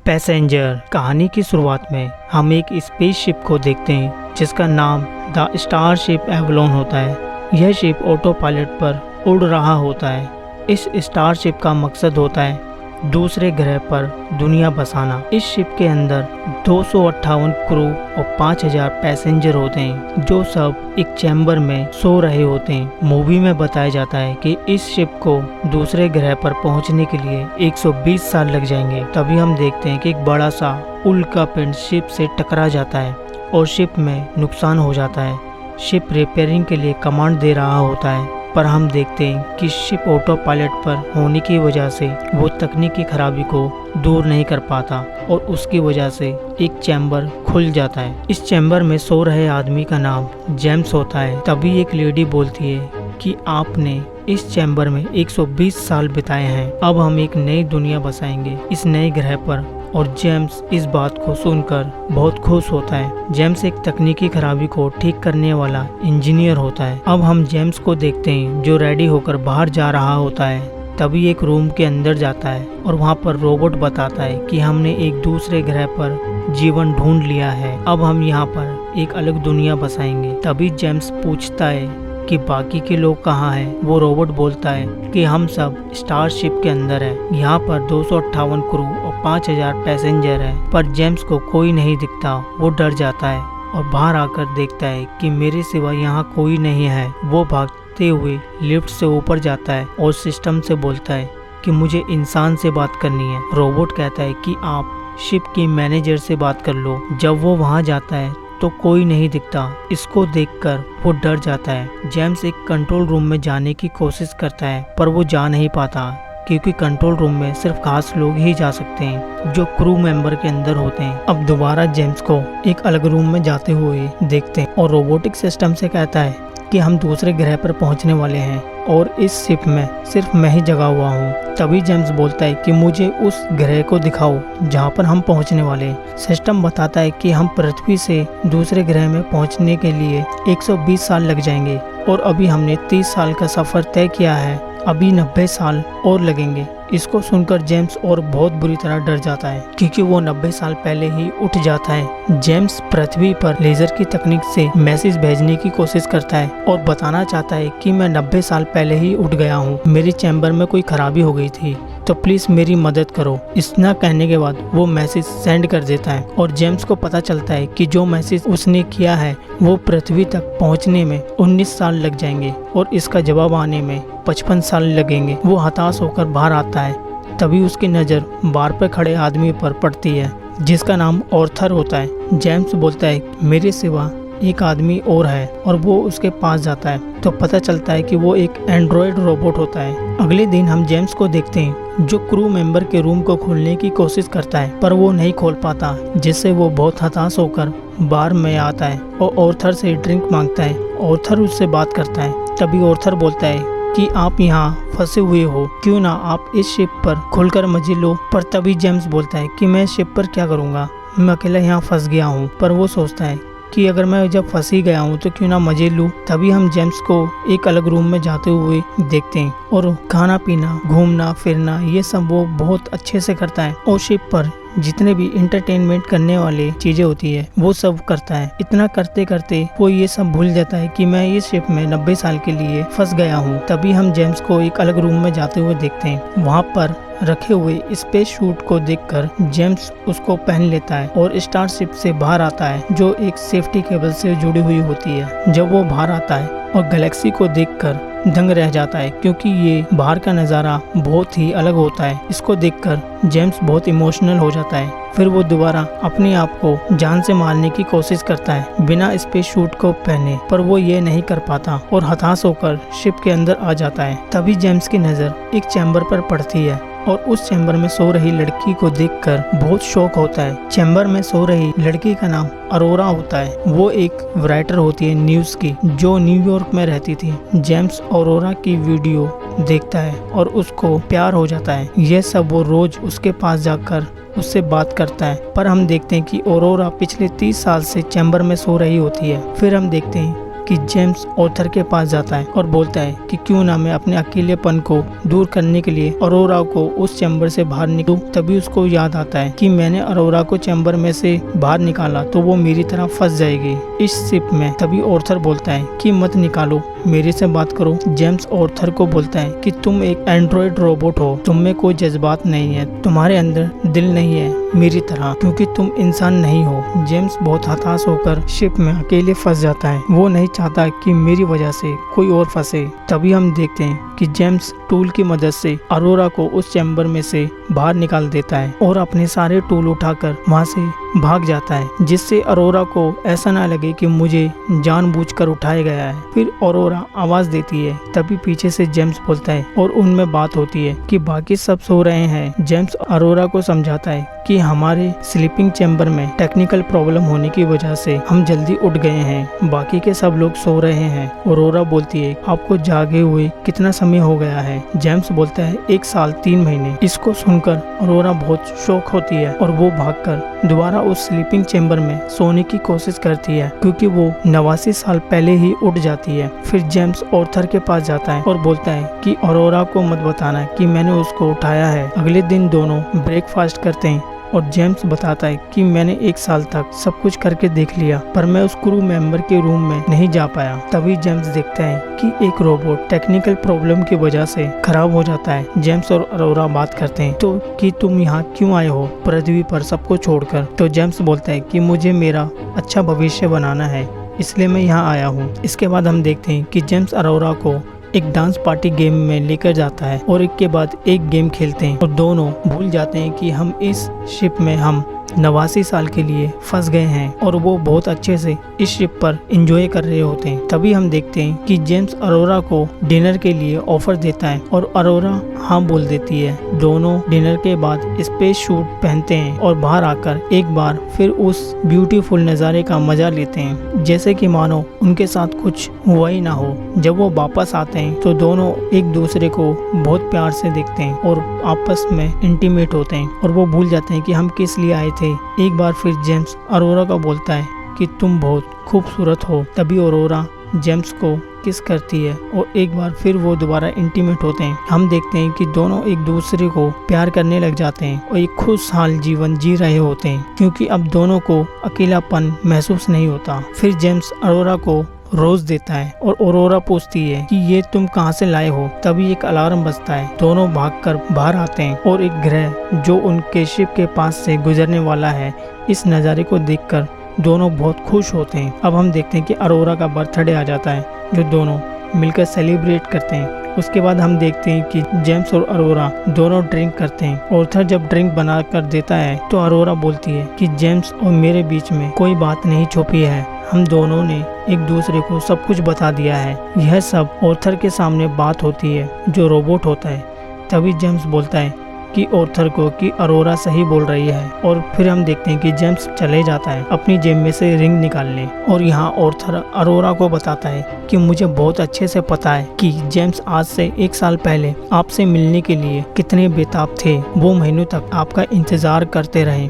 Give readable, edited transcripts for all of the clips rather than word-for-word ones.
Passenger कहानी की शुरुआत में हम एक स्पेसशिप को देखते हैं जिसका नाम द स्टारशिप एवलॉन होता है। यह शिप ऑटो पायलट पर उड़ रहा होता है। इस स्टारशिप का मकसद होता है दूसरे ग्रह पर दुनिया बसाना। इस शिप के अंदर 258 क्रू और 5000 पैसेंजर होते हैं जो सब एक चैम्बर में सो रहे होते हैं। मूवी में बताया जाता है कि इस शिप को दूसरे ग्रह पर पहुंचने के लिए 120 साल लग जाएंगे। तभी हम देखते हैं कि एक बड़ा सा उल्कापिंड शिप से टकरा जाता है और शिप में नुकसान हो जाता है। शिप रिपेयरिंग के लिए कमांड दे रहा होता है, पर हम देखते हैं कि शिप ऑटो पायलट पर होने की वजह से वो तकनीकी खराबी को दूर नहीं कर पाता और उसकी वजह से एक चैम्बर खुल जाता है। इस चैम्बर में सो रहे आदमी का नाम जेम्स होता है। तभी एक लेडी बोलती है कि आपने इस चैम्बर में 120 साल बिताए हैं, अब हम एक नई दुनिया बसाएंगे इस नए ग्रह पर। और जेम्स इस बात को सुनकर बहुत खुश होता है। जेम्स एक तकनीकी खराबी को ठीक करने वाला इंजीनियर होता है। अब हम जेम्स को देखते हैं जो रेडी होकर बाहर जा रहा होता है। तभी एक रूम के अंदर जाता है और वहाँ पर रोबोट बताता है कि हमने एक दूसरे ग्रह पर जीवन ढूंढ लिया है, अब हम यहाँ पर एक अलग दुनिया बसाएंगे। तभी जेम्स पूछता है कि बाकी के लोग कहाँ हैं। वो रोबोट बोलता है कि हम सब स्टारशिप के अंदर हैं। यहाँ पर 258 क्रू और 5000 पैसेंजर हैं, पर जेम्स को कोई नहीं दिखता। वो डर जाता है और बाहर आकर देखता है कि मेरे सिवा यहाँ कोई नहीं है। वो भागते हुए लिफ्ट से ऊपर जाता है और सिस्टम से बोलता है कि मुझे इंसान से बात करनी है। रोबोट कहता है कि आप शिप की मैनेजर से बात कर लो। जब वो वहाँ जाता है तो कोई नहीं दिखता। इसको देखकर वो डर जाता है। जेम्स एक कंट्रोल रूम में जाने की कोशिश करता है, पर वो जा नहीं पाता क्योंकि कंट्रोल रूम में सिर्फ खास लोग ही जा सकते हैं जो क्रू मेंबर के अंदर होते हैं। अब दोबारा जेम्स को एक अलग रूम में जाते हुए देखते हैं और रोबोटिक सिस्टम से कहता है कि हम दूसरे ग्रह पर पहुंचने वाले हैं और इस शिप में सिर्फ मैं ही जगा हुआ हूँ। तभी जेम्स बोलता है कि मुझे उस ग्रह को दिखाओ जहाँ पर हम पहुँचने वाले हैं। सिस्टम बताता है कि हम पृथ्वी से दूसरे ग्रह में पहुँचने के लिए 120 साल लग जाएंगे और अभी हमने 30 साल का सफ़र तय किया है, अभी 90 साल और लगेंगे। इसको सुनकर जेम्स और बहुत बुरी तरह डर जाता है क्योंकि वो 90 साल पहले ही उठ जाता है। जेम्स पृथ्वी पर लेजर की तकनीक से मैसेज भेजने की कोशिश करता है और बताना चाहता है कि मैं 90 साल पहले ही उठ गया हूँ, मेरी चैम्बर में कोई खराबी हो गई थी, तो प्लीज मेरी मदद करो। इतना कहने के बाद वो मैसेज सेंड कर देता है और जेम्स को पता चलता है कि जो मैसेज उसने किया है वो पृथ्वी तक पहुंचने में 19 साल लग जाएंगे और इसका जवाब आने में 55 साल लगेंगे। वो हताश होकर बाहर आता है। तभी उसकी नज़र बार पर खड़े आदमी पर पड़ती है जिसका नाम ऑर्थर होता है। जेम्स बोलता है मेरे सिवा एक आदमी और है और वो उसके पास जाता है तो पता चलता है कि वो एक एंड्रॉयड रोबोट होता है। अगले दिन हम जेम्स को देखते हैं जो क्रू मेंबर के रूम को खोलने की कोशिश करता है, पर वो नहीं खोल पाता, जिससे वो बहुत हताश होकर बार में आता है और ऑर्थर से ड्रिंक मांगता है। ऑर्थर उससे बात करता है। तभी ऑर्थर बोलता है कि आप यहाँ फंसे हुए हो, क्यों ना आप इस शिप पर खुलकर मजे लो। पर तभी जेम्स बोलता है कि मैं शिप पर क्या करूँगा, मैं अकेला यहाँ फंस गया हूँ। पर वो सोचता है कि अगर मैं जब फंस ही गया हूँ तो क्यों ना मजे लूँ। तभी हम जेम्स को एक अलग रूम में जाते हुए देखते हैं और खाना पीना, घूमना फिरना, ये सब वो बहुत अच्छे से करता है और शिप पर जितने भी इंटरटेनमेंट करने वाले चीजें होती है वो सब करता है। इतना करते करते वो ये सब भूल जाता है कि मैं इस शिप में 90 साल के लिए फंस गया हूँ। तभी हम जेम्स को एक अलग रूम में जाते हुए देखते हैं। वहाँ पर रखे हुए स्पेस सूट को देखकर जेम्स उसको पहन लेता है और स्टारशिप से बाहर आता है जो एक सेफ्टी केबल से जुड़ी हुई होती है। जब वो बाहर आता है और गैलेक्सी को देखकर दंग रह जाता है क्योंकि ये बाहर का नज़ारा बहुत ही अलग होता है। इसको देखकर जेम्स बहुत इमोशनल हो जाता है। फिर वो दोबारा अपने आप को जान से मारने की कोशिश करता है बिना स्पेस सूट को पहने, पर वो ये नहीं कर पाता और हताश होकर शिप के अंदर आ जाता है। तभी जेम्स की नज़र एक चैम्बर पर पड़ती है और उस चैम्बर में सो रही लड़की को देखकर बहुत शौक होता है। चैम्बर में सो रही लड़की का नाम अरोरा होता है। वो एक राइटर होती है न्यूज़ की जो न्यूयॉर्क में रहती थी। जेम्स अरोरा की वीडियो देखता है और उसको प्यार हो जाता है। यह सब वो रोज उसके पास जाकर उससे बात करता है। पर हम देखते हैं कि अरोरा पिछले 30 साल से चैम्बर में सो रही होती है। फिर हम देखते हैं कि जेम्स ऑर्थर के पास जाता है और बोलता है कि क्यों ना मैं अपने अकेलेपन को दूर करने के लिए अरोरा को उस चैम्बर से बाहर निकालूं। तभी उसको याद आता है कि मैंने अरोरा को चैम्बर में से बाहर निकाला तो वो मेरी तरह फंस जाएगी इस शिप में। तभी ऑर्थर बोलता है कि मत निकालो, मेरे से बात करो। जेम्स ऑर्थर को बोलता है कि तुम एक एंड्रॉयड रोबोट हो, तुम में कोई जज्बात नहीं है, तुम्हारे अंदर दिल नहीं है मेरी तरह, क्योंकि तुम इंसान नहीं हो। जेम्स बहुत हताश होकर शिप में अकेले फंस जाता है। वो नहीं चाहता कि मेरी वजह से कोई और फंसे। तभी हम देखते हैं कि जेम्स टूल की मदद से अरोरा को उस चैम्बर में से बाहर निकाल देता है और अपने सारे टूल उठाकर वहां से भाग जाता है, जिससे अरोरा को ऐसा ना लगे कि मुझे जानबूझकर उठाया गया है। फिर अरोरा आवाज देती है, तभी पीछे से जेम्स बोलता है और उनमें बात होती है कि बाकी सब सो रहे हैं। जेम्स अरोरा को समझाता है कि हमारे स्लीपिंग चैम्बर में टेक्निकल प्रॉब्लम होने की वजह से हम जल्दी उठ गए हैं, बाकी के सब लोग सो रहे हैं। अरोरा बोलती है आपको जागे हुए कितना समय हो गया है? जेम्स बोलता है 1 साल 3 महीने। इसको सुनकर अरोरा बहुत शॉक होती है और वो भागकर दोबारा उस स्लीपिंग चैम्बर में सोने की कोशिश करती है, क्योंकि वो 89 साल पहले ही उठ जाती है। फिर जेम्स ऑर्थर के पास जाता है और बोलता है कि अरोरा को मत बताना कि मैंने उसको उठाया है। अगले दिन दोनों ब्रेकफास्ट करते हैं और जेम्स बताता है कि मैंने 1 साल तक सब कुछ करके देख लिया, पर मैं उस क्रू मेंबर के रूम में नहीं जा पाया। तभी जेम्स देखता है कि एक रोबोट टेक्निकल प्रॉब्लम की वजह से खराब हो जाता है। जेम्स और अरोरा बात करते हैं तो कि तुम यहाँ क्यों आए हो पृथ्वी पर सबको छोड़कर? तो जेम्स बोलता है कि मुझे मेरा अच्छा भविष्य बनाना है, इसलिए मैं यहाँ आया हूँ। इसके बाद हम देखते हैं कि जेम्स अरोरा को एक डांस पार्टी गेम में लेकर जाता है और एक के बाद एक गेम खेलते हैं और दोनों भूल जाते हैं कि हम इस शिप में हम 89 साल के लिए फंस गए हैं और वो बहुत अच्छे से इस शिप पर एंजॉय कर रहे होते हैं। तभी हम देखते हैं कि जेम्स अरोरा को डिनर के लिए ऑफर देता है और अरोरा हाँ बोल देती है। दोनों डिनर के बाद स्पेस सूट पहनते हैं और बाहर आकर एक बार फिर उस ब्यूटीफुल नज़ारे का मजा लेते हैं, जैसे कि मानो उनके साथ कुछ हुआ ही ना हो। जब वो वापस आते हैं तो दोनों एक दूसरे को बहुत प्यार से देखते हैं और आपस में इंटीमेट होते हैं और वो भूल जाते हैं कि हम किस लिए आए थे। एक बार फिर जेम्स अरोरा को बोलता है कि तुम बहुत खूबसूरत हो। तभी अरोरा जेम्स को किस करती है और एक बार फिर वो दोबारा इंटीमेट होते हैं। हम देखते हैं कि दोनों एक दूसरे को प्यार करने लग जाते हैं और एक खुशहाल जीवन जी रहे होते हैं, क्योंकि अब दोनों को अकेलापन महसूस नहीं होता। फिर जेम्स अरोरा को रोज देता है और अरोरा पूछती है कि ये तुम कहाँ से लाए हो? तभी एक अलार्म बजता है। दोनों भागकर बाहर आते हैं और एक ग्रह जो उनके शिप के पास से गुजरने वाला है, इस नज़ारे को देखकर दोनों बहुत खुश होते हैं। अब हम देखते हैं कि अरोरा का बर्थडे आ जाता है, जो दोनों मिलकर सेलिब्रेट करते हैं। उसके बाद हम देखते हैं कि जेम्स और अरोरा दोनों ड्रिंक करते हैं। ऑर्थर जब ड्रिंक बना कर देता है तो अरोरा बोलती है कि जेम्स और मेरे बीच में कोई बात नहीं छुपी है, हम दोनों ने एक दूसरे को सब कुछ बता दिया है। यह सब ऑर्थर के सामने बात होती है, जो रोबोट होता है। तभी जेम्स बोलता है कि ऑर्थर को कि अरोरा सही बोल रही है और फिर हम देखते हैं कि जेम्स चले जाता है अपनी जेब में से रिंग निकालने और यहाँ ऑर्थर अरोरा को बताता है कि मुझे बहुत अच्छे से पता है कि जेम्स आज से 1 साल पहले आपसे मिलने के लिए कितने बेताब थे। वो महीनों तक आपका इंतज़ार करते रहे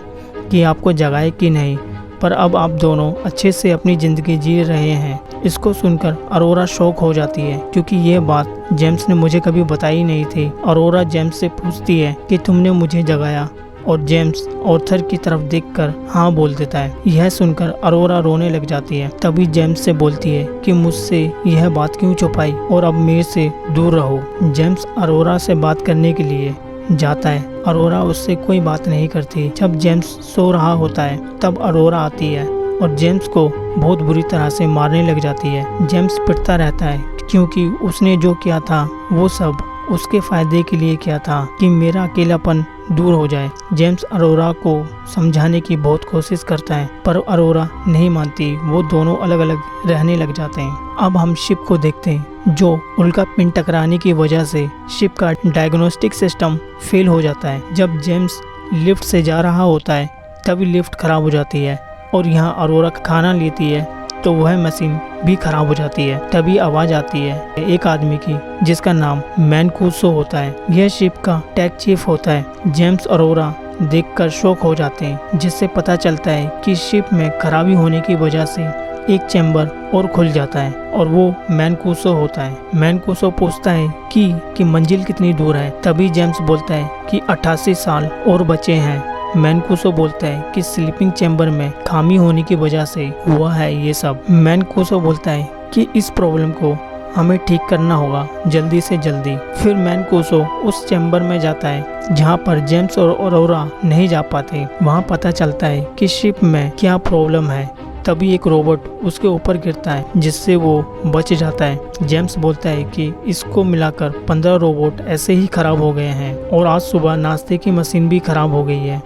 कि आपको जगाए कि नहीं, पर अब आप दोनों अच्छे से अपनी ज़िंदगी जी रहे हैं। इसको सुनकर अरोरा शॉक हो जाती है, क्योंकि ये बात जेम्स ने मुझे कभी बताई नहीं थी। अरोरा जेम्स से पूछती है कि तुमने मुझे जगाया और जेम्स ऑर्थर की तरफ देखकर हाँ बोल देता है। यह सुनकर अरोरा रोने लग जाती है। तभी जेम्स से बोलती है कि मुझसे यह बात क्यों छुपाई और अब मेरे से दूर रहो। जेम्स अरोरा से बात करने के लिए जाता है। अरोरा उससे कोई बात नहीं करती। जब जेम्स सो रहा होता है तब अरोरा आती है और जेम्स को बहुत बुरी तरह से मारने लग जाती है। जेम्स पिटता रहता है क्योंकि उसने जो किया था वो सब उसके फायदे के लिए किया था कि मेरा अकेलापन दूर हो जाए। जेम्स अरोरा को समझाने की बहुत कोशिश करता है, पर अरोरा नहीं मानती। वो दोनों अलग अलग रहने लग जाते हैं। अब हम शिप को देखते हैं, जो उल्का पिंड टकराने की वजह से शिप का डायग्नोस्टिक सिस्टम फेल हो जाता है। जब जेम्स लिफ्ट से जा रहा होता है तभी लिफ्ट खराब हो जाती है और यहाँ अरोरा खाना लेती है तो वह मशीन भी खराब हो जाती है। तभी आवाज आती है एक आदमी की, जिसका नाम मैनकूसो होता है। यह शिप का टेक चीफ होता है। जेम्स अरोरा देखकर शॉक हो जाते हैं, जिससे पता चलता है कि शिप में खराबी होने की वजह से एक चैम्बर और खुल जाता है और वो मैनकुसो होता है। मैनकुसो पूछता है कि मंजिल कितनी दूर है। तभी जेम्स बोलता है कि 88 साल और बचे हैं। मैनकुसो बोलता है कि स्लीपिंग चैम्बर में खामी होने की वजह से हुआ है ये सब। मैनकुसो बोलता है कि इस प्रॉब्लम को हमें ठीक करना होगा जल्दी से जल्दी। फिर मैनकुसो उस चैम्बर में जाता है जहाँ पर जेम्स और अरोरा नहीं जा पाते। वहाँ पता चलता है कि शिप में क्या प्रॉब्लम है। तभी एक रोबोट उसके ऊपर गिरता है जिससे वो बच जाता है। जेम्स बोलता है कि इसको मिलाकर 15 रोबोट ऐसे ही खराब हो गए हैं और आज सुबह नाश्ते की मशीन भी खराब हो गई है।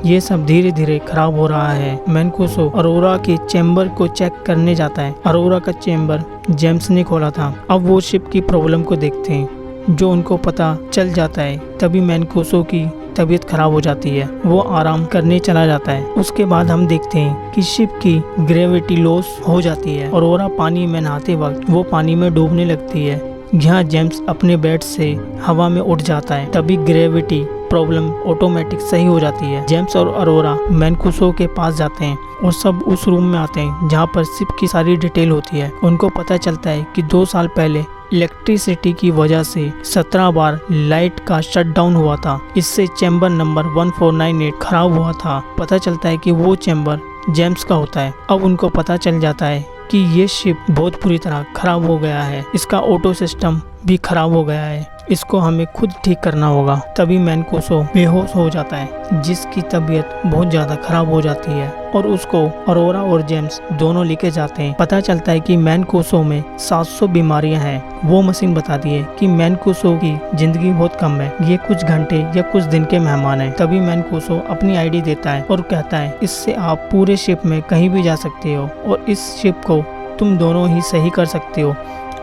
ये सब धीरे धीरे खराब हो रहा है। मैनकुसो अरोरा के चैम्बर को चेक करने जाता है। अरोरा का चैम्बर जेम्स ने खोला था। अब वो शिप की प्रॉब्लम को देखते हैं जो उनको पता चल जाता है। तभी मैनकुसो की तबीयत खराब हो जाती है। वो आराम करने चला जाता है। उसके बाद हम देखते हैं कि शिप की ग्रेविटी लॉस हो जाती है। अरोरा पानी में नहाते वक्त वो पानी में डूबने लगती है। यहाँ जेम्स अपने बेड से हवा में उठ जाता है। तभी ग्रेविटी प्रॉब्लम ऑटोमेटिक सही हो जाती है। जेम्स और अरोरा मैनकुसो के पास जाते हैं और सब उस रूम में आते हैं जहाँ पर शिप की सारी डिटेल होती है। उनको पता चलता है कि 2 साल पहले इलेक्ट्रिसिटी की वजह से 17 बार लाइट का शटडाउन हुआ था। इससे चैम्बर नंबर 1498 खराब हुआ था। पता चलता है कि वो चैम्बर जेम्स का होता है। अब उनको पता चल जाता है कि ये शिप बहुत बुरी तरह खराब हो गया है। इसका ऑटो सिस्टम भी खराब हो गया है। इसको हमें खुद ठीक करना होगा। तभी मैनकुसो बेहोश हो जाता है जिसकी तबीयत बहुत ज़्यादा खराब हो जाती है और उसको अरोरा और जेम्स दोनों लेके जाते हैं। पता चलता है कि मैनकुसो में 700 बीमारियां हैं। वो मशीन बताती है कि मैनकुसो की जिंदगी बहुत कम है। ये कुछ घंटे या कुछ दिन के मेहमान हैं। तभी मैनकुसो अपनी आईडी देता है और कहता है इससे आप पूरे शिप में कहीं भी जा सकते हो और इस शिप को तुम दोनों ही सही कर सकते हो।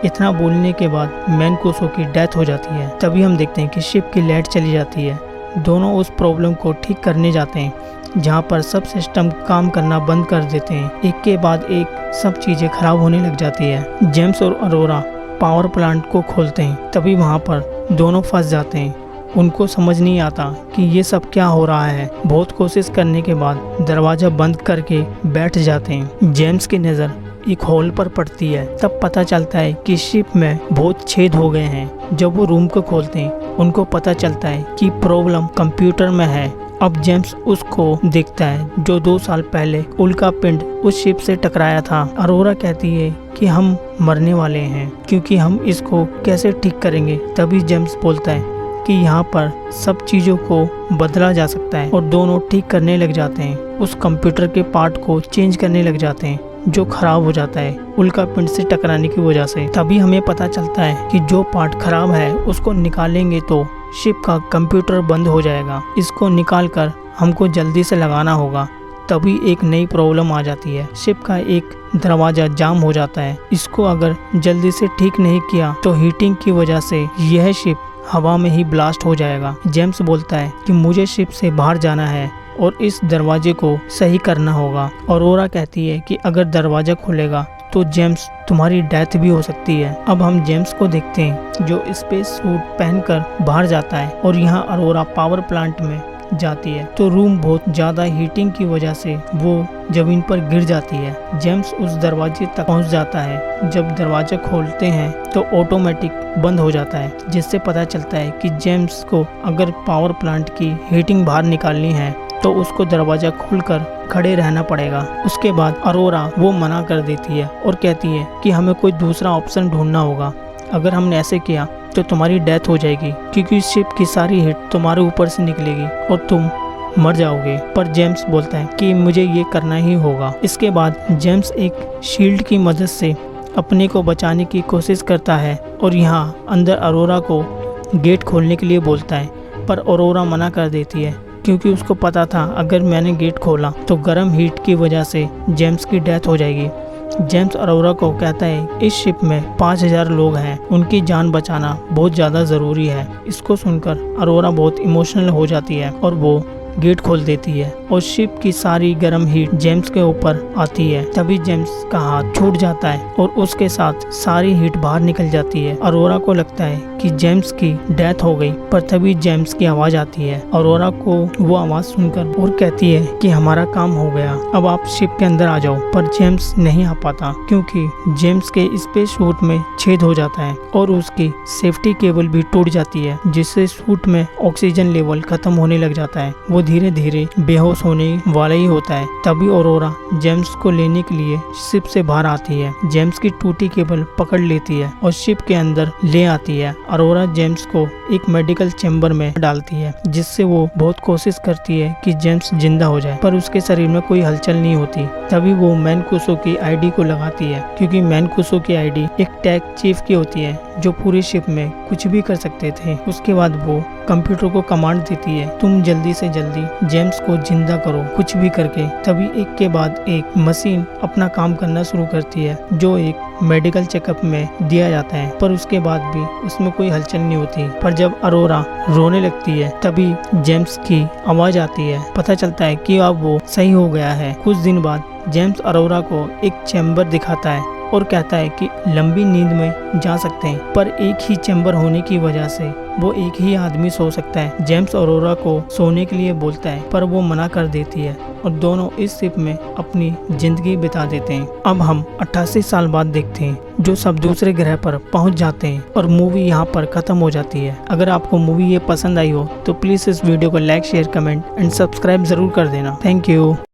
इतना बोलने के बाद मैनकुसो की डेथ हो जाती है। तभी हम देखते हैं कि शिप की लाइट चली जाती है। दोनों उस प्रॉब्लम को ठीक करने जाते हैं जहाँ पर सब सिस्टम काम करना बंद कर देते हैं। एक के बाद एक सब चीज़ें खराब होने लग जाती है। जेम्स और अरोरा पावर प्लांट को खोलते हैं। तभी वहाँ पर दोनों फंस जाते हैं। उनको समझ नहीं आता कि ये सब क्या हो रहा है। बहुत कोशिश करने के बाद दरवाज़ा बंद करके बैठ जाते हैं। जेम्स की नज़र एक हॉल पर पड़ती है। तब पता चलता है कि शिप में बहुत छेद हो गए हैं। जब वो रूम को खोलते हैं उनको पता चलता है कि प्रॉब्लम कंप्यूटर में है। अब जेम्स उसको देखता है जो 2 साल पहले उल्का पिंड उस शिप से टकराया था। अरोरा कहती है कि हम मरने वाले हैं क्योंकि हम इसको कैसे ठीक करेंगे। तभी जेम्स बोलता है कि यहाँ पर सब चीज़ों को बदला जा सकता है और दोनों ठीक करने लग जाते हैं। उस कंप्यूटर के पार्ट को चेंज करने लग जाते हैं जो खराब हो जाता है उल्का पिंड से टकराने की वजह से। तभी हमें पता चलता है कि जो पार्ट खराब है उसको निकालेंगे तो शिप का कंप्यूटर बंद हो जाएगा। इसको निकाल कर हमको जल्दी से लगाना होगा। तभी एक नई प्रॉब्लम आ जाती है। शिप का एक दरवाज़ा जाम हो जाता है। इसको अगर जल्दी से ठीक नहीं किया तो हीटिंग की वजह से यह शिप हवा में ही ब्लास्ट हो जाएगा। जेम्स बोलता है कि मुझे शिप से बाहर जाना है और इस दरवाजे को सही करना होगा। अरोरा कहती है कि अगर दरवाजा खुलेगा तो जेम्स तुम्हारी डेथ भी हो सकती है। अब हम जेम्स को देखते हैं जो स्पेस सूट पहनकर बाहर जाता है और यहाँ अरोरा पावर प्लांट में जाती है तो रूम बहुत ज़्यादा हीटिंग की वजह से वो जमीन पर गिर जाती है। जेम्स उस दरवाजे तक पहुंच जाता है। जब दरवाजा खोलते हैं तो ऑटोमेटिक बंद हो जाता है जिससे पता चलता है कि जेम्स को अगर पावर प्लांट की हीटिंग बाहर निकालनी है तो उसको दरवाज़ा खोलकर खड़े रहना पड़ेगा। उसके बाद अरोरा वो मना कर देती है और कहती है कि हमें कोई दूसरा ऑप्शन ढूंढना होगा। अगर हमने ऐसे किया तो तुम्हारी डेथ हो जाएगी क्योंकि शिप की सारी हीट तुम्हारे ऊपर से निकलेगी और तुम मर जाओगे। पर जेम्स बोलता है कि मुझे ये करना ही होगा। इसके बाद जेम्स एक शील्ड की मदद से अपने को बचाने की कोशिश करता है और यहाँ अंदर अरोरा को गेट खोलने के लिए बोलता है पर अरोरा मना कर देती है क्योंकि उसको पता था अगर मैंने गेट खोला तो गर्म हीट की वजह से जेम्स की डेथ हो जाएगी। जेम्स अरोरा को कहता है इस शिप में 5000 लोग हैं, उनकी जान बचाना बहुत ज़्यादा ज़रूरी है। इसको सुनकर अरोरा बहुत इमोशनल हो जाती है और वो गेट खोल देती है और शिप की सारी गर्म हीट जेम्स के ऊपर आती है। तभी जेम्स का हाथ छूट जाता है और उसके साथ सारी हीट बाहर निकल जाती है। अरोरा को लगता है कि जेम्स की डेथ हो गई, पर तभी जेम्स की आवाज आती है। अरोरा को वो आवाज सुनकर और कहती है कि हमारा काम हो गया, अब आप शिप के अंदर आ जाओ। पर जेम्स नहीं आ पाता क्योंकि जेम्स के स्पेस सूट में छेद हो जाता है और उसकी सेफ्टी केबल भी टूट जाती है, जिससे सूट में ऑक्सीजन लेवल खत्म होने लग जाता है। वो धीरे धीरे बेहोश होने वाला ही होता है। तभी अरोरा जेम्स को लेने के लिए शिप से बाहर आती है। जेम्स की टूटी केबल पकड़ लेती है और शिप के अंदर ले आती है। अरोरा जेम्स को एक मेडिकल चेम्बर में डालती है, जिससे वो बहुत कोशिश करती है कि जेम्स जिंदा हो जाए, पर उसके शरीर में कोई हलचल नहीं होती। तभी वो मैनकुसो की आईडी को लगाती है, क्योंकि मैनकुसो की आईडी एक टैग चीफ की होती है जो पूरी शिप में कुछ भी कर सकते थे। उसके बाद वो कंप्यूटर को कमांड देती है, तुम जल्दी से जल्दी जेम्स को जिंदा करो, कुछ भी करके। तभी एक के बाद एक मशीन अपना काम करना शुरू करती है, जो एक मेडिकल चेकअप में दिया जाता है, पर उसके बाद भी उसमें कोई हलचल नहीं होती। पर जब अरोरा रोने लगती है तभी जेम्स की आवाज आती है। पता चलता है कि अब वो सही हो गया है। कुछ दिन बाद जेम्स अरोरा को एक चैम्बर दिखाता है और कहता है कि लंबी नींद में जा सकते हैं, पर एक ही चैम्बर होने की वजह से वो एक ही आदमी सो सकता है। जेम्स अरोरा को सोने के लिए बोलता है, पर वो मना कर देती है और दोनों इस शिप में अपनी जिंदगी बिता देते हैं। अब हम 88 साल बाद देखते हैं, जो सब दूसरे ग्रह पर पहुंच जाते हैं और मूवी यहाँ पर खत्म हो जाती है। अगर आपको मूवी ये पसंद आई हो तो प्लीज इस वीडियो को like, share, comment and subscribe जरूर कर देना। Thank you.